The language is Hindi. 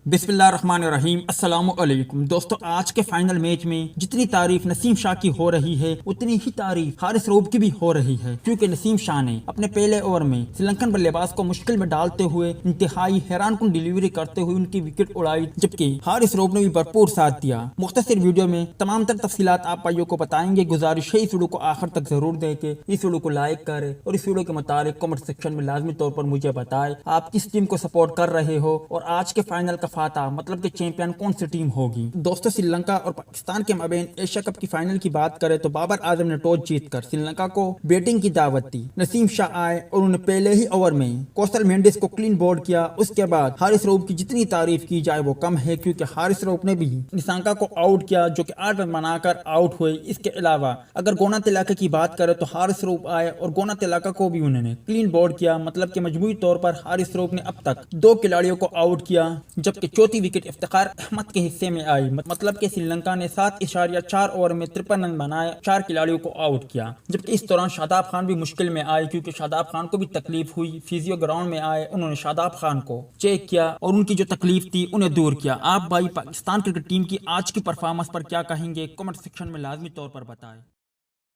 बिस्मिल्लाहिर्रहमानिर्रहीम अस्सलामुअलैकुम दोस्तों, आज के फाइनल मैच में जितनी तारीफ नसीम शाह की हो रही है उतनी ही तारीफ हारिस रऊफ की भी हो रही है, क्योंकि नसीम शाह ने अपने पहले ओवर में श्रीलंकन बल्लेबाज को मुश्किल में डालते हुए इंतहाई हैरानकुन डिलीवरी करते हुए उनकी विकेट उड़ाई, जबकि हारिस रऊफ ने भी भरपूर साथ दिया। मुख्तसर वीडियो में तमाम तर तफसीलात आप भाइयों को बताएंगे। गुजारिश है इस वीडियो को आखिर तक जरूर देखें, इस वीडियो को लाइक करें और इस वीडियो के मुताबिक कमेंट सेक्शन में लाजमी तौर पर मुझे बताएं आप किस टीम को सपोर्ट कर रहे हो और आज के फाइनल का फाता मतलब कि चैंपियन कौन सी टीम होगी। दोस्तों, श्रीलंका और पाकिस्तान के माबेन एशिया कप की फाइनल की बात करें तो बाबर आजम ने टॉस जीतकर श्रीलंका को बैटिंग की दावत दी। नसीम शाह आए और उन्होंने पहले ही ओवर में कौशल मेंडिस को क्लीन बोल्ड किया। उसके बाद हारिस रऊफ की जितनी तारीफ की जाए वो कम है, क्योंकि हारिस रऊफ ने भी निशांका को आउट किया जो कि 8 रन बनाकर आउट हुए। इसके अलावा अगर गोना तिलाका की बात करें तो हारिस रऊफ आए और गोना तिलाका को भी उन्होंने क्लीन बोल्ड किया। मतलब कि मजमूई तौर पर हारिस रऊफ ने अब तक 2 खिलाड़ियों को आउट किया, जबकि चौथी विकेट इफ्तिखार अहमद के हिस्से में आई। मतलब कि श्रीलंका ने 7.4 ओवर में 53 रन बनाए, 4 खिलाड़ियों को आउट किया। जबकि इस दौरान शादाब खान भी मुश्किल में आए, क्योंकि शादाब खान को भी तकलीफ हुई। फिजियो ग्राउंड में आए, उन्होंने शादाब खान को चेक किया और उनकी जो तकलीफ थी उन्हें दूर किया। आप भाई पाकिस्तान क्रिकेट टीम की आज की परफॉर्मेंस पर क्या कहेंगे, कमेंट सेक्शन में लाजमी तौर पर बताएं।